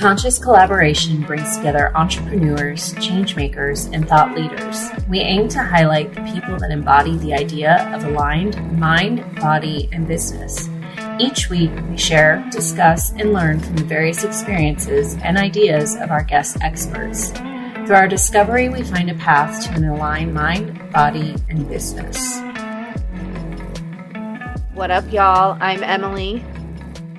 Conscious Collaboration brings together entrepreneurs, changemakers, and thought leaders. We aim to highlight the people that embody the idea of aligned mind, body, and business. Each week, we share, discuss, and learn from the various experiences and ideas of our guest experts. Through our discovery, we find a path to an aligned mind, body, and business. What up, y'all? I'm Emily.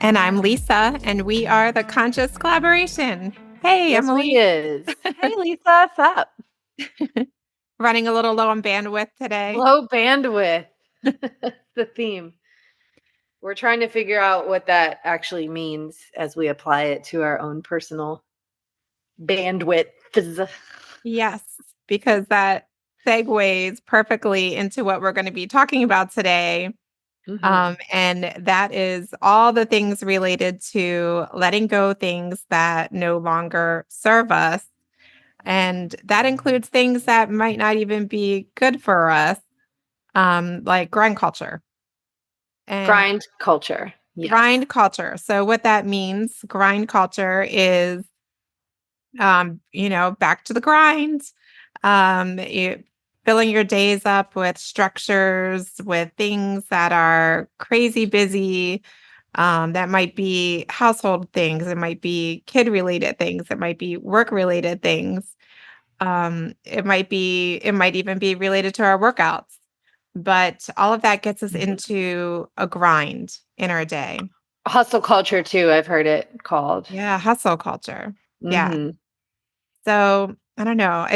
And I'm Lisa, and we are the Conscious Collaboration. Hey, Yes, Emily. we is. Hey, Lisa, what's up? Running a little low on bandwidth today. Low bandwidth. The theme. We're trying to figure out what that actually means as we apply it to our own personal bandwidth. Yes, because that segues perfectly into what we're going to be talking about today. And that is all the things related to letting go things that no longer serve us. And that includes things that might not even be good for us, like grind culture. And Grind culture. Yes. Grind culture. So what that means, grind culture is, back to the grind. Filling your days up with structures, with things that are crazy busy. That might be household things. It might be kid-related things. It might be work-related things. It might even be related to our workouts. But all of that gets us into a grind in our day. Hustle culture, too, I've heard it called. Yeah, hustle culture. Yeah. Mm-hmm. So I don't know.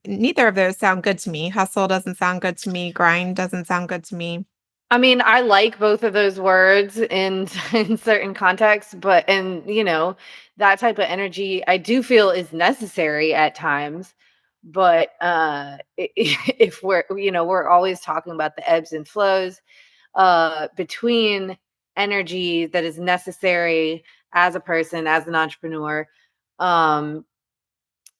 Neither of those sound good to me. Hustle doesn't sound good to me. Grind doesn't sound good to me. I mean, I like both of those words in certain contexts, but that type of energy I do feel is necessary at times. But if we're always talking about the ebbs and flows between energy that is necessary as a person, as an entrepreneur.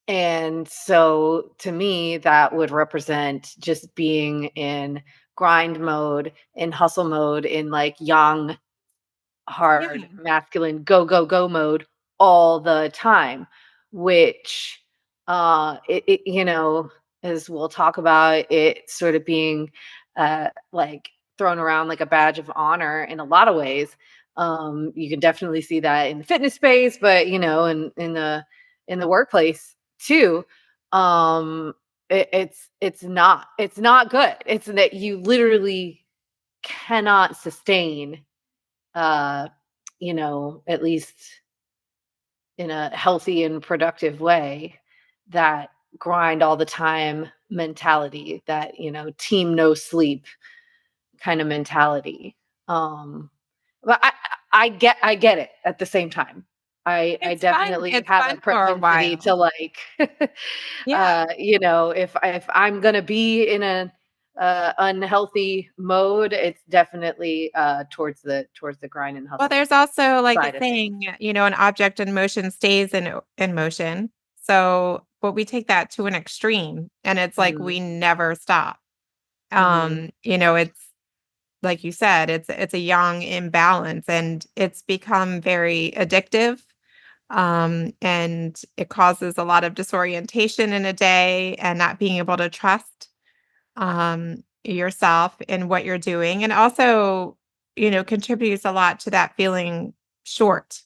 And so to me, that would represent just being in grind mode, in hustle mode, in like young, hard, masculine, go, go, go mode all the time, which, as we'll talk about it sort of being like thrown around like a badge of honor in a lot of ways. You can definitely see that in the fitness space, but, in the workplace too. It's not good. It's that you literally cannot sustain, at least in a healthy and productive way, that grind all the time mentality, that, team no sleep kind of mentality. But I get it at the same time. I definitely have a propensity to like, if I'm going to be in an unhealthy mode, it's definitely towards the grind and hustle. Well, there's also like the saying, an object in motion stays in motion. So, but we take that to an extreme, and it's like we never stop. It's like you said, it's a yang imbalance, and it's become very addictive. And it causes a lot of disorientation in a day, and not being able to trust yourself in what you're doing, and also, contributes a lot to that feeling short,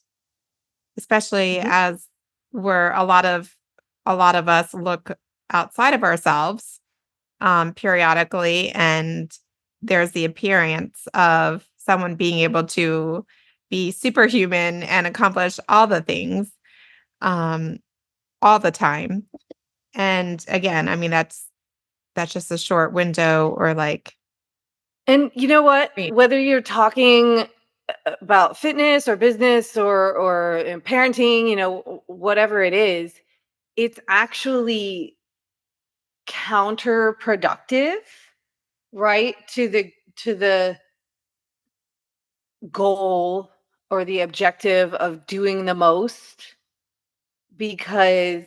especially as a lot of us look outside of ourselves periodically, and there's the appearance of someone being able to be superhuman and accomplish all the things all the time. And again, I mean, that's just a short window, or like. And you know what? Whether you're talking about fitness or business or parenting, whatever it is, it's actually counterproductive, right? To the goal or the objective of doing the most, because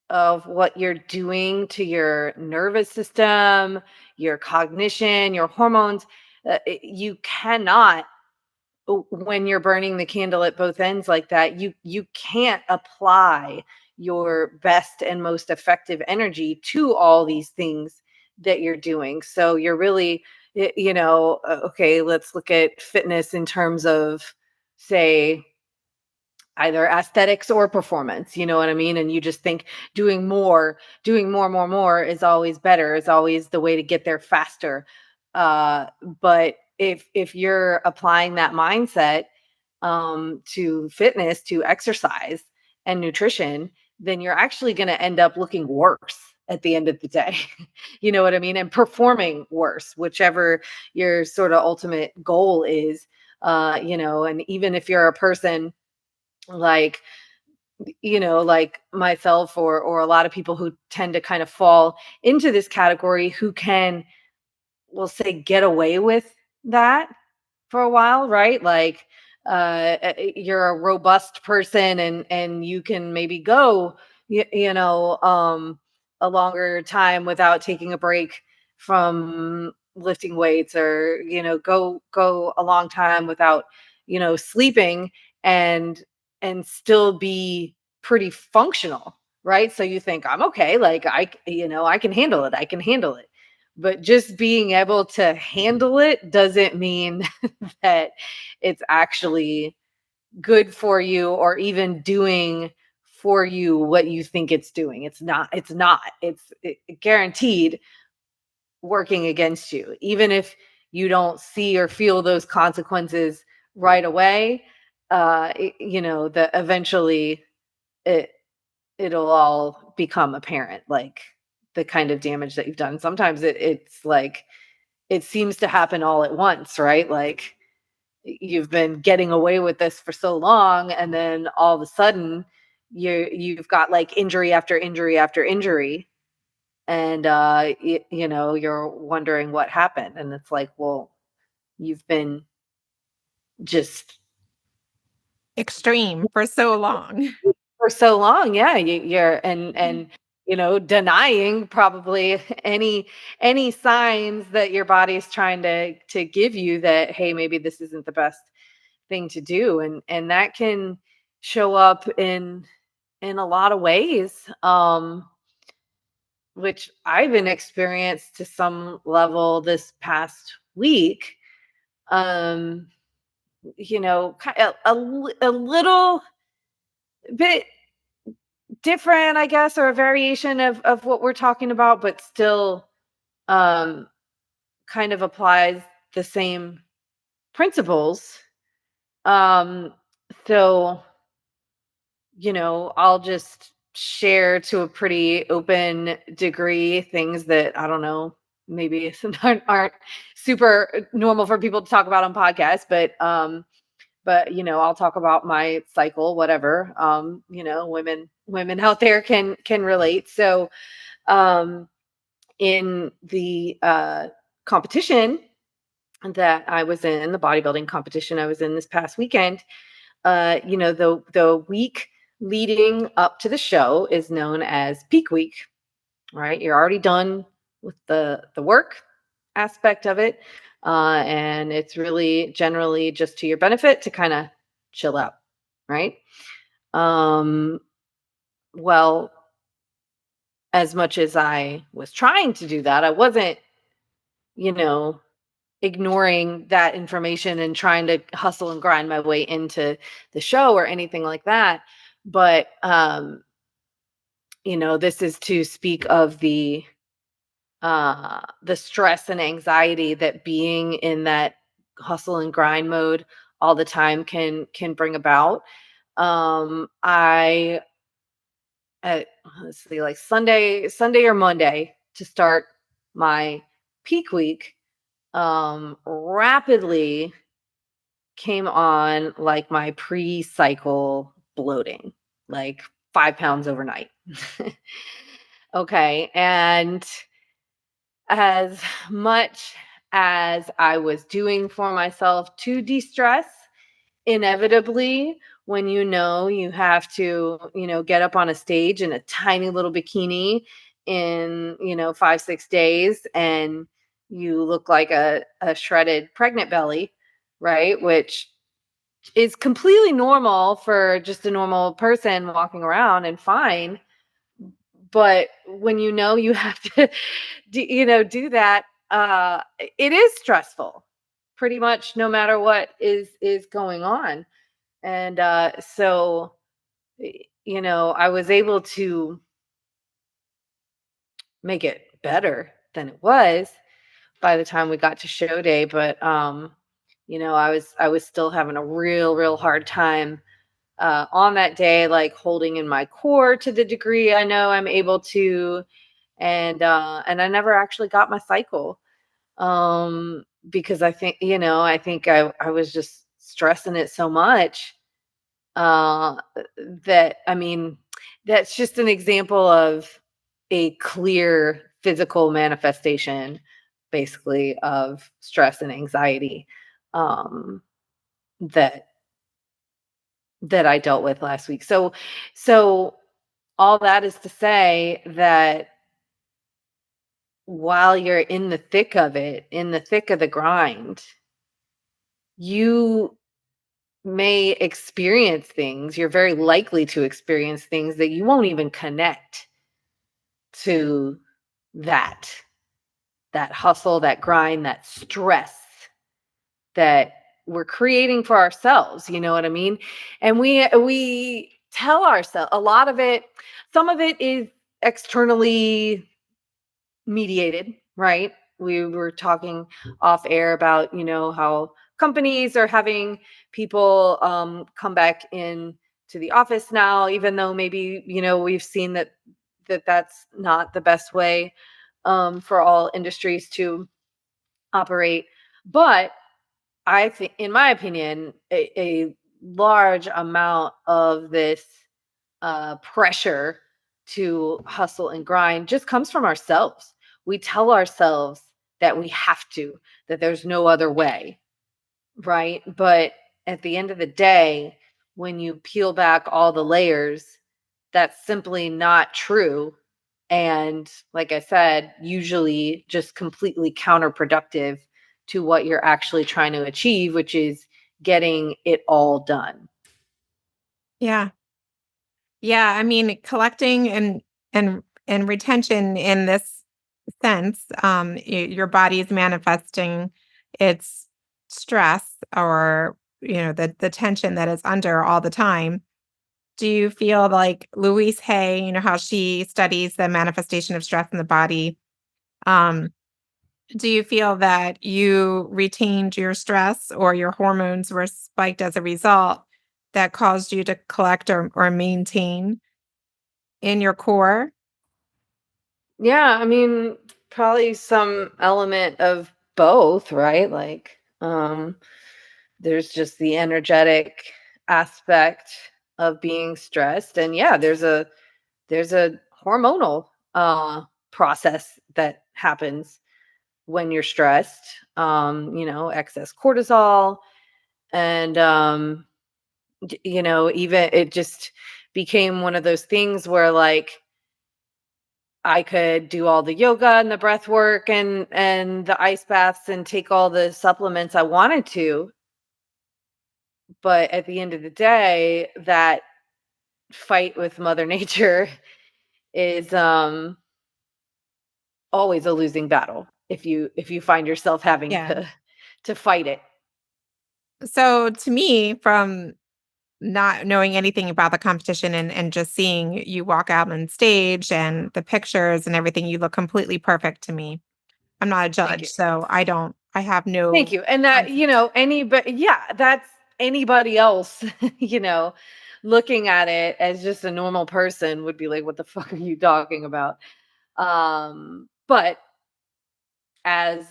of what you're doing to your nervous system, your cognition, your hormones. You cannot when you're burning the candle at both ends like that, you can't apply your best and most effective energy to all these things that you're doing. So you're really, okay, let's look at fitness in terms of, say, either aesthetics or performance, you know what I mean? And you just think doing more is always better, is always the way to get there faster. But if you're applying that mindset to fitness, to exercise and nutrition, then you're actually going to end up looking worse at the end of the day. You know what I mean? And performing worse, whichever your sort of ultimate goal is. And even if you're a person like, like myself, or a lot of people who tend to kind of fall into this category, who can, we'll say, get away with that for a while, right? Like, you're a robust person, and you can maybe go, a longer time without taking a break from lifting weights, or go a long time without sleeping, and still be pretty functional, right? So you think, I'm okay, like, I can handle it, but just being able to handle it doesn't mean that it's actually good for you, or even doing for you what you think it's doing. It's guaranteed working against you, even if you don't see or feel those consequences right away. The eventually it it'll all become apparent, like the kind of damage that you've done. Sometimes it's like it seems to happen all at once, right? Like, you've been getting away with this for so long, and then all of a sudden you've got like injury after injury after injury, and you're wondering what happened, and it's like, well, you've been just Extreme for so long. for so long. Yeah, you're and denying probably any signs that your body's trying to give you, that, hey, maybe this isn't the best thing to do. And that can show up in a lot of ways, which I've been experienced to some level this past week. um a little bit different, I guess, or a variation of what we're talking about, but still um kind of applies the same principles. um so I'll just share to a pretty open degree things that, I don't know, maybe aren't super normal for people to talk about on podcasts, but I'll talk about my cycle, whatever. Women out there can relate. So um in the competition that I was in, the bodybuilding competition I was in this past weekend, the week leading up to the show is known as peak week, right? You're already done with the work aspect of it, and it's really generally just to your benefit to kind of chill out, right? um well, as much as I was trying to do that, I wasn't, you know ignoring that information and trying to hustle and grind my way into the show or anything like that. But this is to speak of the stress and anxiety that being in that hustle and grind mode all the time can bring about. I Let's see, like Sunday or Monday to start my peak week, rapidly came on like my pre-cycle bloating, like 5 pounds overnight. Okay. And as much as I was doing for myself to de-stress, inevitably, when you have to, get up on a stage in a tiny little bikini in, 5, 6 days, and you look like a shredded pregnant belly, right? Which is completely normal for just a normal person walking around and fine. But when you have to do that, it is stressful pretty much no matter what is going on. And so I was able to make it better than it was by the time we got to show day. But I was still having a real hard time on that day, like holding in my core to the degree I know I'm able to. And I never actually got my cycle, because I was just stressing it so much, uh, that, I mean, that's just an example of a clear physical manifestation, basically, of stress and anxiety, um, that I dealt with last week. So all that is to say that while you're in the thick of it, in the thick of the grind, you may experience things, you're very likely to experience things that you won't even connect to that hustle, that grind, that stress that we're creating for ourselves, you know what I mean? And we tell ourselves a lot of it, some of it is externally mediated, right? We were talking off air about, how companies are having people come back in to the office now, even though maybe, we've seen that's not the best way for all industries to operate. But I think, in my opinion, a large amount of this pressure to hustle and grind just comes from ourselves. We tell ourselves that we have to, that there's no other way, right? But at the end of the day, when you peel back all the layers, that's simply not true. And like I said, usually just completely counterproductive to what you're actually trying to achieve, which is getting it all done. Yeah. Yeah, I mean, collecting and retention in this sense, your body is manifesting its stress or the tension that it's under all the time. Do you feel like Louise Hay, how she studies the manifestation of stress in the body? Um, do you feel that you retained your stress or your hormones were spiked as a result that caused you to collect or maintain in your core? Yeah, I mean, probably some element of both, right? Like, there's just the energetic aspect of being stressed. And yeah, there's a hormonal process that happens when you're stressed. Excess cortisol and even it just became one of those things where, like, I could do all the yoga and the breath work and the ice baths and take all the supplements I wanted to, but at the end of the day, that fight with Mother Nature is always a losing battle if you find yourself having Yeah. to fight it. So to me, from not knowing anything about the competition and just seeing you walk out on stage and the pictures and everything, you look completely perfect to me. I'm not a Thank judge, you. so I have Thank no you. And that, concept. anybody, yeah, that's anybody else, looking at it as just a normal person would be like, what the fuck are you talking about? But as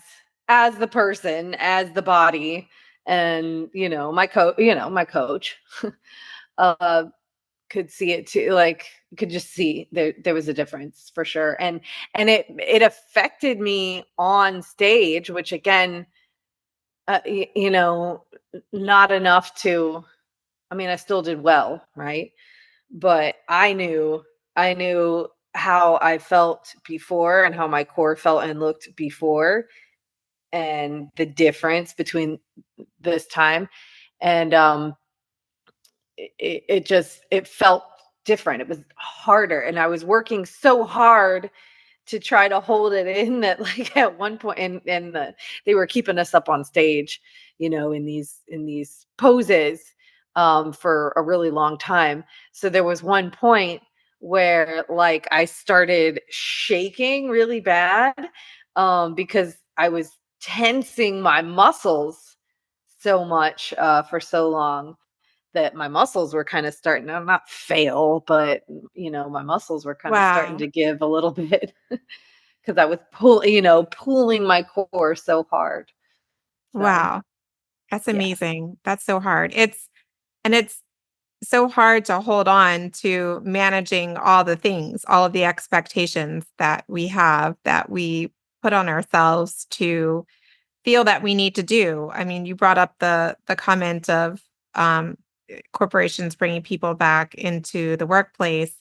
the person, as the body, and my coach, uh could see it too, like, could just see there was a difference for sure. And it affected me on stage, which again, not enough to, I mean, I still did well, right? But I knew how I felt before and how my core felt and looked before, and the difference between this time. And it felt different. It was harder, and I was working so hard to try to hold it in that, like, at one point, they were keeping us up on stage, in these poses, for a really long time. So there was one point where, like, I started shaking really bad, because I was tensing my muscles so much, for so long, that my muscles were kind of starting to not fail, but my muscles were kind of starting Wow. to give a little bit, because I was pulling my core so hard. So Wow. That's yeah. amazing. That's so hard. It's so hard to hold on to managing all the things, all of the expectations that we have that we put on ourselves to feel that we need to do. I mean, you brought up the comment of um, corporations bringing people back into the workplace,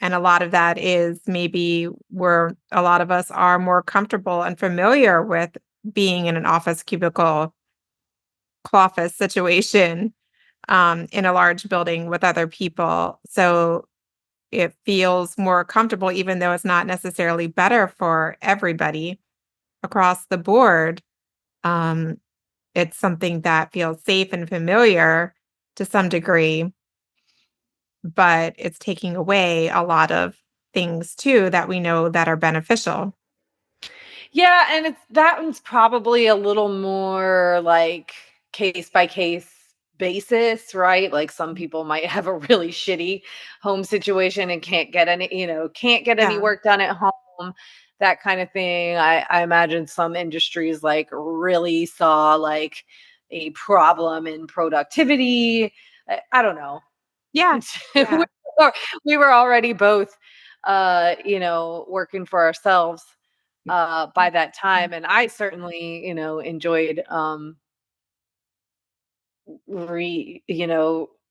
and a lot of that is maybe where a lot of us are more comfortable and familiar with being in an office cubicle, office situation in a large building with other people. So it feels more comfortable, even though it's not necessarily better for everybody across the board. Um, it's something that feels safe and familiar to some degree, but it's taking away a lot of things too that we know that are beneficial. Yeah, and that one's probably a little more like case by case basis, right? Like, some people might have a really shitty home situation and can't get any Yeah. work done at home, that kind of thing. I imagine some industries, like, really saw, like, a problem in productivity. I don't know. Yeah. we Yeah. we were already both working for ourselves by that time, and I certainly enjoyed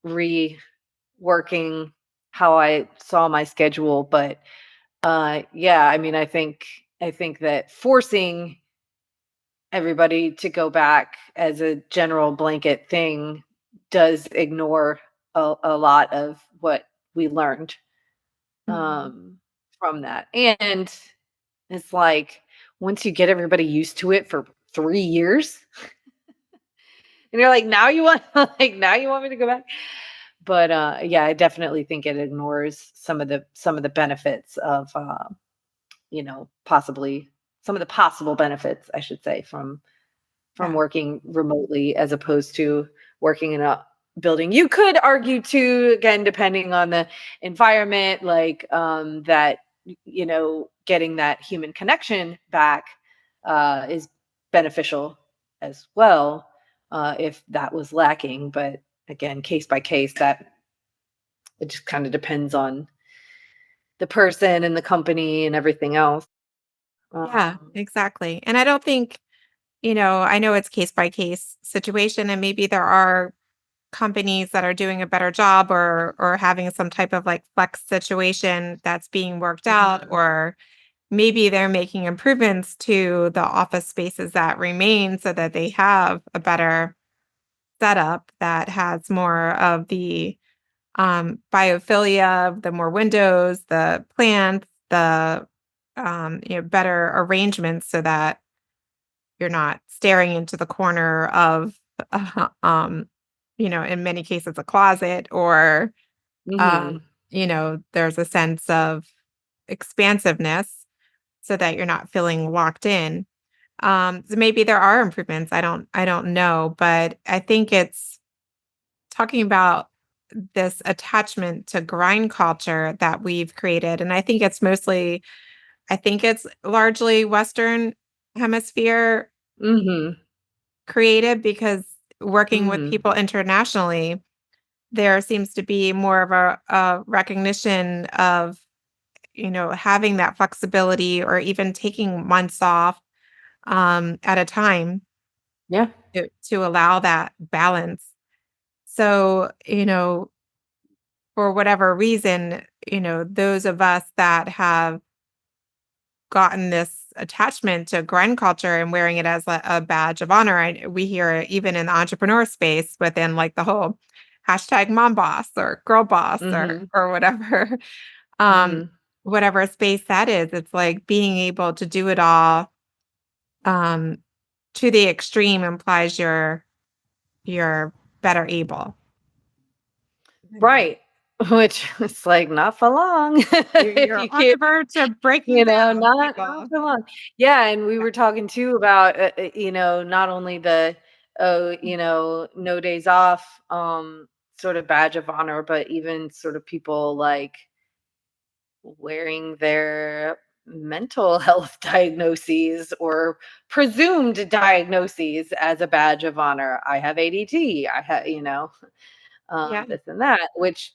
reworking how I saw my schedule. But yeah, I mean, I think that forcing everybody to go back as a general blanket thing does ignore a lot of what we learned, Mhm. um, from that. And it's like, once you get everybody used to it for 3 years, and you're like, "Now you want now you want me to go back?" But, yeah, I definitely think it ignores some of the benefits of, possibly some of the possible benefits, I should say, from Yeah. working remotely as opposed to working in a building. You could argue too, again, depending on the environment, like, that getting that human connection back is beneficial as well, if that was lacking. But again, case by case, that it just kind of depends on the person and the company and everything else. Yeah, Um, exactly. And I don't think, I know it's case by case situation and maybe there are companies that are doing a better job or having some type of like flex situation that's being worked out, mhm, or maybe they're making improvements to the office spaces that remain so that they have a better setup that has more of the biophilia, the more windows, the plants, the better arrangements so that you're not staring into the corner of, in many cases, a closet, or, mhm. there's a sense of expansiveness so that you're not feeling locked in. So maybe there are improvements. I don't know, but I think it's talking about this attachment to grind culture that we've created. And I think it's largely Western hemisphere Mhm. created because working with Mhm. people internationally, there seems to be more of a recognition of, having that flexibility or even taking months off at a time Yeah. to allow that balance. So, for whatever reason, those of us that have gotten this attachment to grind culture and wearing it as a badge of honor. We hear it even in the entrepreneur space within like the whole hashtag mom boss or girl boss Mm-hmm. or whatever, Mm-hmm. whatever space that is. It's like being able to do it all um, to the extreme implies you're better able. Right. Which is like not for long. If You're you on the can't, verge of breaking down, not people. for long. Yeah, and we were talking too about not only the no days off sort of badge of honor, but even sort of people like wearing their mental health diagnoses or presumed diagnoses as a badge of honor. I have ADT. I have, Yeah. this and that, which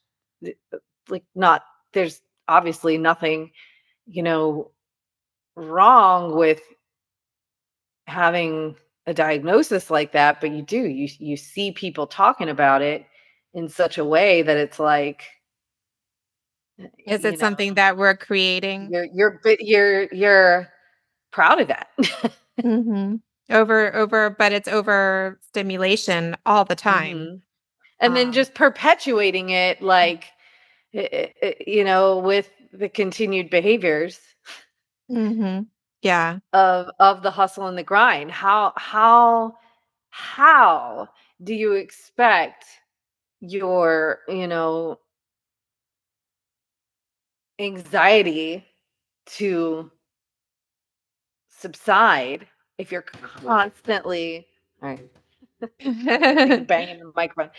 like not there's obviously nothing, you know, wrong with having a diagnosis like that, but you see people talking about it in such a way that it's like, Is you it know, something that we're creating? you're proud of that. Mhm. But it's over stimulation all the time. Hmm. And then Um, just perpetuating it, like, with the continued behaviors mhm. Yeah. of the hustle and the grind. How do you expect your, anxiety to subside if you're constantly, all right, think of banging the microphone,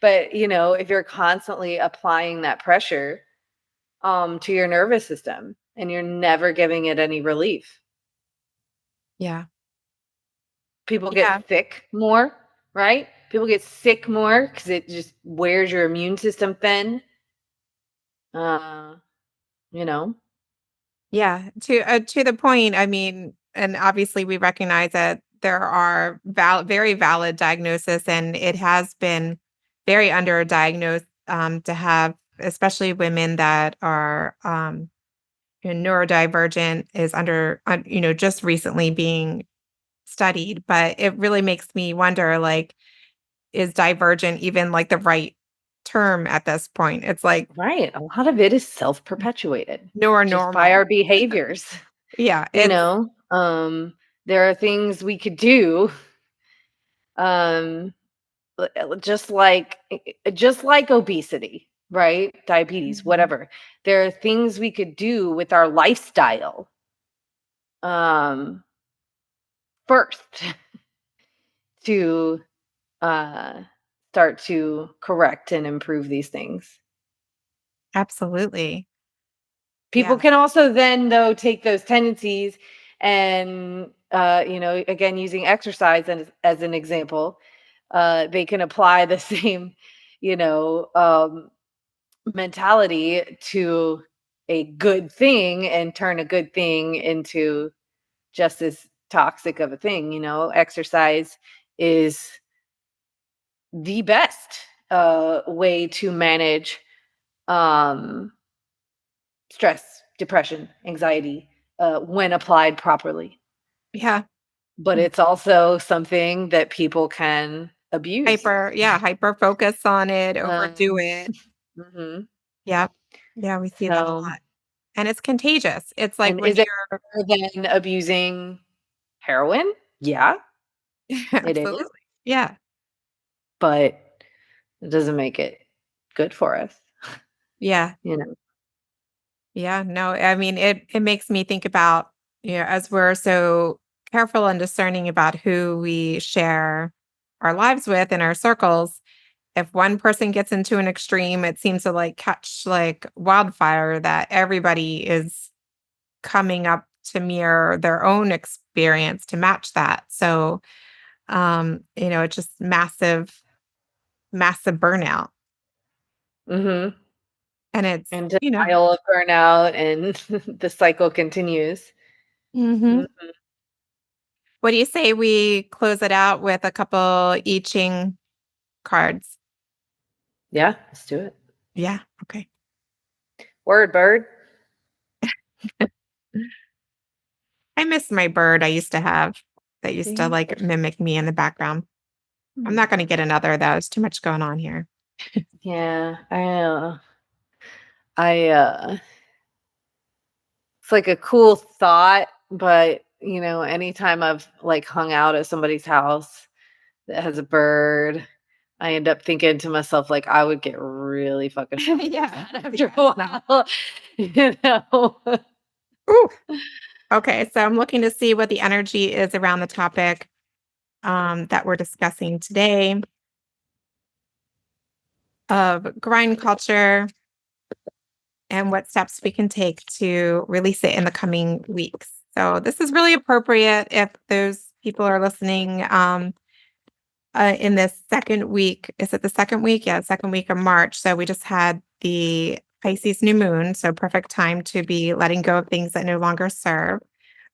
but if you're constantly applying that pressure to your nervous system and you're never giving it any relief. Yeah. People Yeah. get sick more, right? People get sick more because it just wears your immune system thin. Uh, you know. Yeah. To the point, I mean, and obviously we recognize that there are very valid diagnosis, and it has been very underdiagnosed to have, especially women that are neurodivergent is just recently being studied. But it really makes me wonder, like, is divergent even like the right term at this point? It's like Right. A lot of it is self-perpetuated nor just by normal. our behaviors. Yeah, You it's know, there are things we could do, um, just like obesity, right? Diabetes, Mhm. whatever. There are things we could do with our lifestyle, um, first to uh, start to correct and improve these things. Absolutely. People Yeah. can also then, though, take those tendencies and, again, using exercise as an example, they can apply the same, you know, um, mentality to a good thing and turn a good thing into just as toxic of a thing. Exercise is the best way to manage um, stress, depression, anxiety when applied properly. Yeah. But Mm. it's also something that people can abuse. Hyper focus on it, overdo Um, it. mhm. Yep. Yeah, we see that a So, lot. And it's contagious. It's like and when is it you're better than abusing heroin? Yeah, it is, absolutely. Yeah. but it doesn't make it good for us, Yeah. you know. Yeah. No, I mean, it makes me think about, as we're so careful and discerning about who we share our lives with in our circles, if one person gets into an extreme, it seems to like catch like wildfire that everybody is coming up to mirror their own experience to match that. So, it's just massive, massive burnout. Mhm. And it's, And denial of burnout and the cycle continues. mhm. Mhm. What do you say we close it out with a couple I Ching cards? Yeah, let's do it. Yeah. Okay. Word, bird. I miss my bird I used to have that used to See? like mimic me in the background. I'm Hmm. not going to get another though. There's too much going on here. Yeah, I it's like a cool thought, but anytime I've like hung out at somebody's house that has a bird, I end up thinking to myself like I would get really fucking Yeah. after a while, you know. Ooh. Okay, so I'm looking to see what the energy is around the topic that we're discussing today of grind culture and what steps we can take to release it in the coming weeks. So this is really appropriate if those people are listening in this second week. Is it the second week? Yeah, second week of March. So we just had the Pisces new moon. So perfect time to be letting go of things that no longer serve.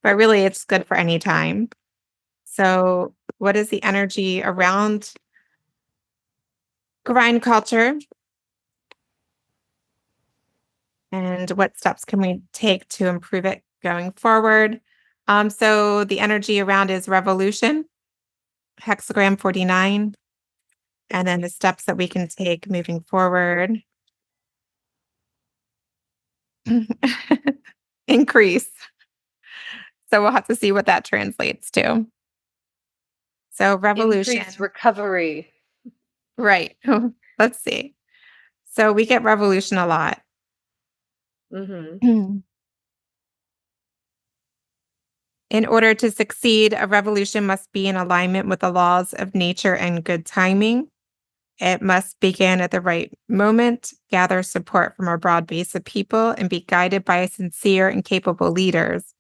But really, it's good for any time. So, what is the energy around grind culture? And what steps can we take to improve it going forward? So, the energy around is revolution, hexagram 49, and then the steps that we can take moving forward. Increase. So, we'll have to see what that translates to. So, revolution. Increased recovery. Right. Let's see. So, we get revolution a lot. Mm-hmm. In order to succeed, a revolution must be in alignment with the laws of nature and good timing. It must begin at the right moment, gather support from a broad base of people, and be guided by sincere and capable leaders.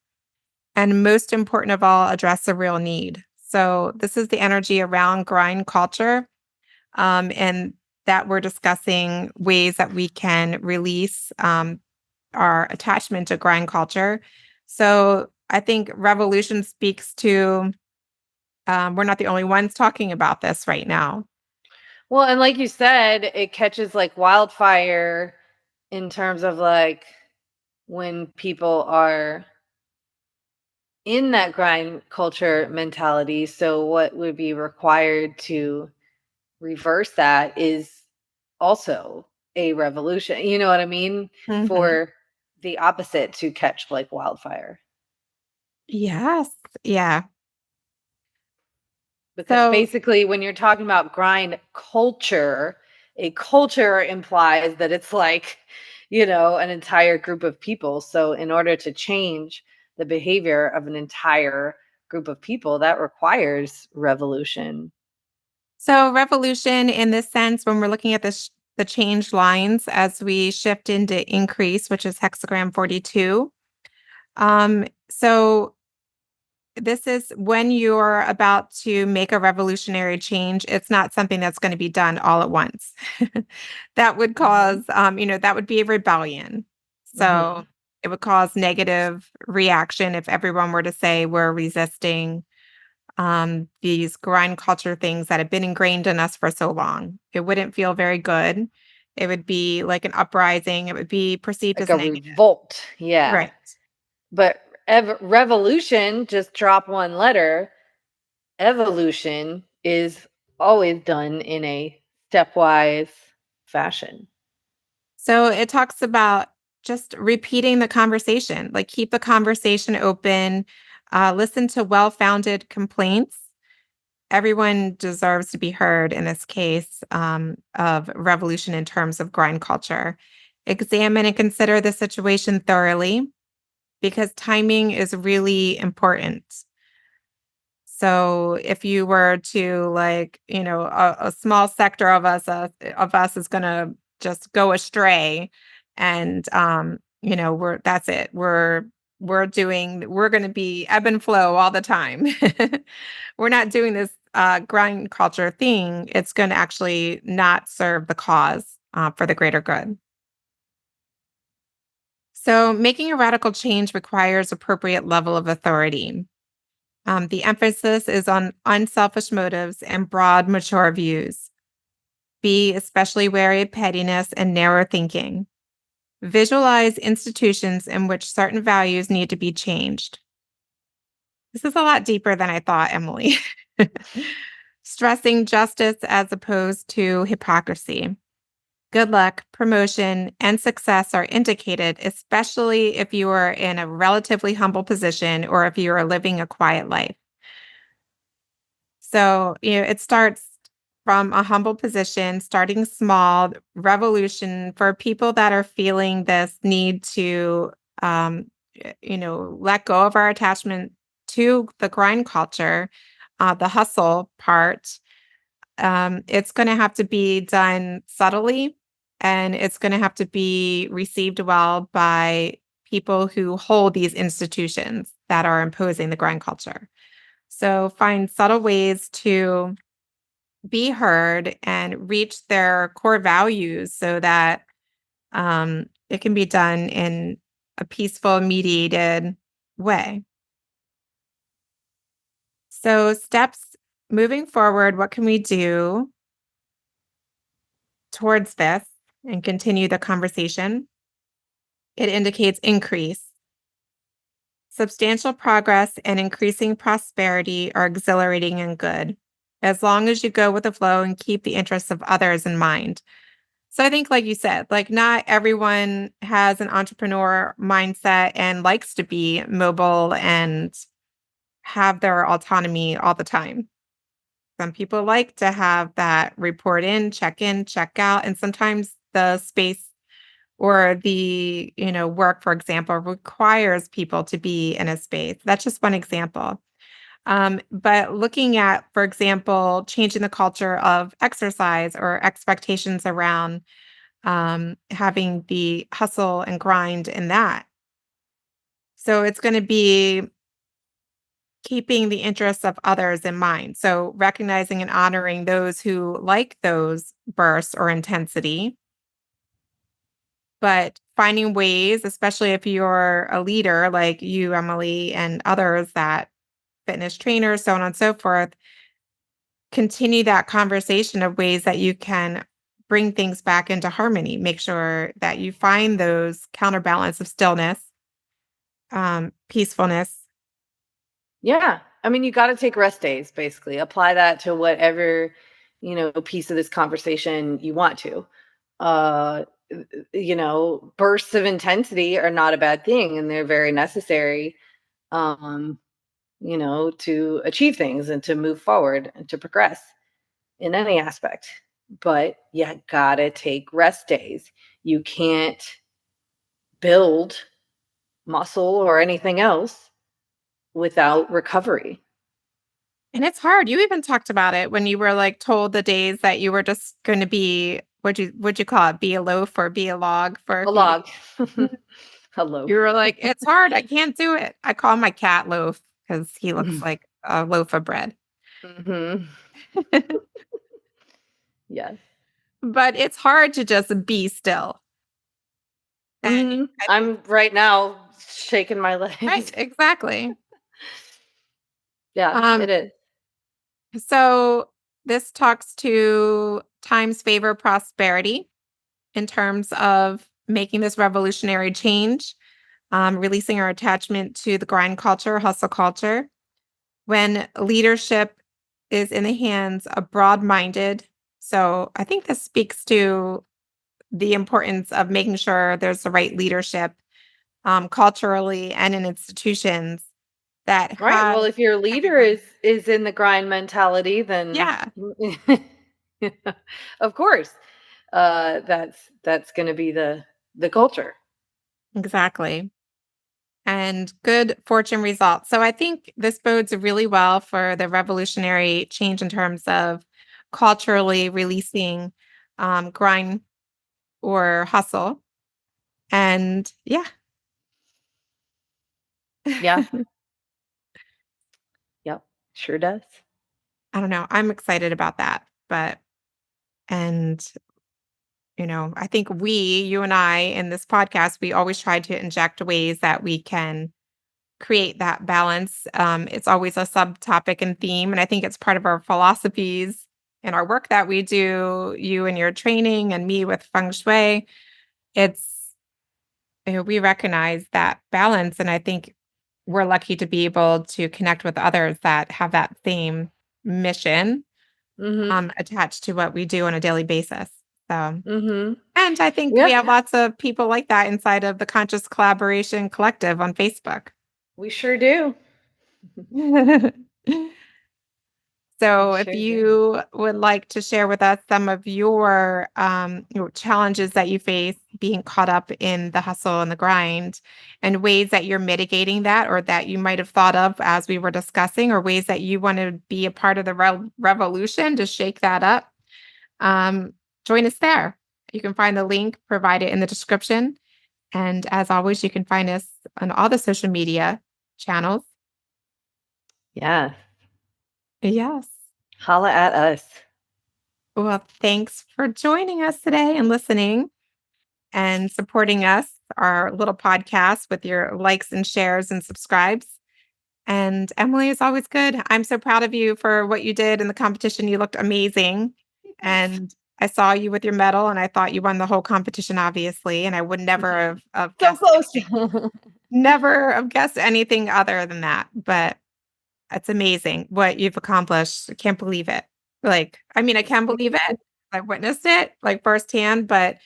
And most important of all, address a real need. So, this is the energy around grind culture. And that we're discussing ways that we can release our attachment to grind culture. So, I think revolution speaks to we're not the only ones talking about this right now. Well, and like you said, it catches like wildfire in terms of like when people are in that grind culture mentality. So, what would be required to reverse that is also a revolution. You know what I mean? Mhm. For the opposite to catch like wildfire. Yes. Yeah. Because So, basically, when you're talking about grind culture, a culture implies that it's like, an entire group of people. So, in order to change the behavior of an entire group of people, that requires revolution. so revolution in this sense, when we're looking at the change lines as we shift into increase, which is hexagram 42. So this is when you're about to make a revolutionary change. It's not something that's going to be done all at once. That would cause, that would be a rebellion. So it would cause negative reaction if everyone were to say we're resisting these grind culture things that have been ingrained in us for so long. It wouldn't feel very good. It would be like an uprising. It would be perceived Like as a negative. revolt. Yeah. Right. But revolution, just drop one letter. Evolution is always done in a stepwise fashion. So it talks about just repeating the conversation, like keep the conversation open, listen to well founded complaints. Everyone deserves to be heard in this case of revolution in terms of grind culture. Examine and consider the situation thoroughly because timing is really important. So if you were to like, a small sector of us is going to just go astray and that's it. We're going to be ebb and flow all the time. We're not doing this grind culture thing. It's going to actually not serve the cause for the greater good. So making a radical change requires appropriate level of authority. The emphasis is on unselfish motives and broad, mature views. Be especially wary of pettiness and narrow thinking. Visualize institutions in which certain values need to be changed. This is a lot deeper than I thought, Emily. Stressing justice as opposed to hypocrisy. good luck, promotion, and success are indicated, especially if you are in a relatively humble position or if you are living a quiet life. So, it starts from a humble position, starting small, revolution for people that are feeling this need to, let go of our attachment to the grind culture, the hustle part. It's going to have to be done subtly, and it's going to have to be received well by people who hold these institutions that are imposing the grind culture. So find subtle ways to be heard and reach their core values so that it can be done in a peaceful, mediated way. So, steps moving forward, what can we do towards this and continue the conversation? It indicates increase. Substantial progress and increasing prosperity are exhilarating and good, as long as you go with the flow and keep the interests of others in mind. So I think, like you said, like not everyone has an entrepreneur mindset and likes to be mobile and have their autonomy all the time. Some people like to have that report in, check out. And sometimes the space or the, work, for example, requires people to be in a space. That's just one example. But looking at, for example, changing the culture of exercise or expectations around having the hustle and grind in that. So it's going to be keeping the interests of others in mind. So recognizing and honoring those who like those bursts or intensity, but finding ways, especially if you're a leader like you, Emily, and others that fitness trainers, so on and so forth, continue that conversation of ways that you can bring things back into harmony. Make sure that you find those counterbalance of stillness, peacefulness. Yeah. I mean, you got to take rest days, basically. Apply that to whatever, piece of this conversation you want to. Uh, bursts of intensity are not a bad thing, and they're very necessary, um, to achieve things and to move forward and to progress in any aspect. But you gotta take rest days. You can't build muscle or anything else without recovery. And it's hard. You even talked about it when you were like told the days that you were just going to be, would you call it, be a loaf or be a log for a A few days? log. A loaf. You were like, it's hard. I can't do it. I call my cat Loaf because he looks like a loaf of bread. Mm-hmm. Yes. But it's hard to just be still. And Mm-hmm. I think, I'm right now shaking my legs. right, exactly. Yeah, it Um, is. so this talks to times favor prosperity in terms of making this revolutionary change, releasing our attachment to the grind culture, hustle culture. When leadership is in the hands of broad-minded, so I think this speaks to the importance of making sure there's the right leadership, culturally and in institutions that Right. have Well, if your leader everyone. is in the grind mentality, then Yeah, of course, that's going to be the culture. exactly. And good fortune results. So I think this bodes really well for the revolutionary change in terms of culturally releasing grind or hustle. And yeah, Yeah. Yep. Sure does. I don't know. I'm excited about that. But, and, I think you and I in this podcast, we always try to inject ways that we can create that balance. It's always a subtopic and theme. And I think it's part of our philosophies and our work that we do, you and your training and me with feng shui. It's, we recognize that balance. And I think we're lucky to be able to connect with others that have that same mission Hmm. attached to what we do on a daily basis. So, Mm-hmm. and I think we have lots of people like that inside of the Conscious Collaboration Collective on Facebook. We sure do. So if you would like to share with us some of your challenges that you face being caught up in the hustle and the grind, and ways that you're mitigating that, or that you might have thought of as we were discussing, or ways that you want to be a part of the revolution to shake that up, join us there. You can find the link provided in the description. And as always, you can find us on all the social media channels. Yeah. Yes. Holla at us. Well, thanks for joining us today and listening and supporting us, our little podcast, with your likes and shares and subscribes. And Emily, it's always good. I'm so proud of you for what you did in the competition. You looked amazing. And I saw you with your medal, and I thought you won the whole competition, obviously. And I would never have guessed never have guessed anything other than that. But it's amazing what you've accomplished. I can't believe it. I can't believe it. I witnessed it firsthand, but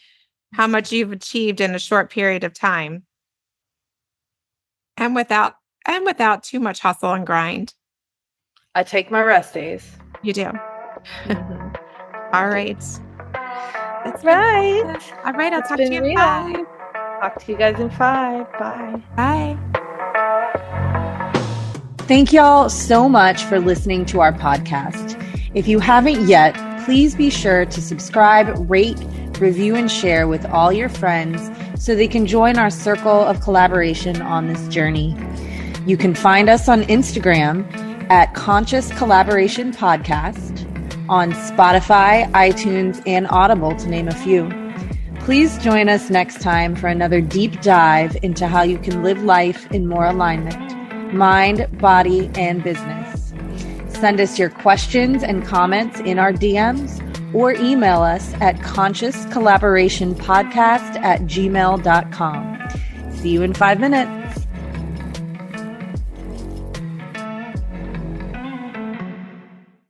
how much you've achieved in a short period of time. And without too much hustle and grind. I take my rest days. You do. Mm-hmm. All right. That's right. All right. I'll talk to you in 5. Talk to you guys in 5. Bye. Bye. Thank y'all so much for listening to our podcast. If you haven't yet, please be sure to subscribe, rate, review, and share with all your friends so they can join our circle of collaboration on this journey. You can find us on Instagram at Conscious Collaboration Podcast, on Spotify, iTunes, and Audible, to name a few. Please join us next time for another deep dive into how you can live life in more alignment, mind, body, and business. Send us your questions and comments in our DMs, or email us at consciouscollaborationpodcast@gmail.com. See you in 5 minutes.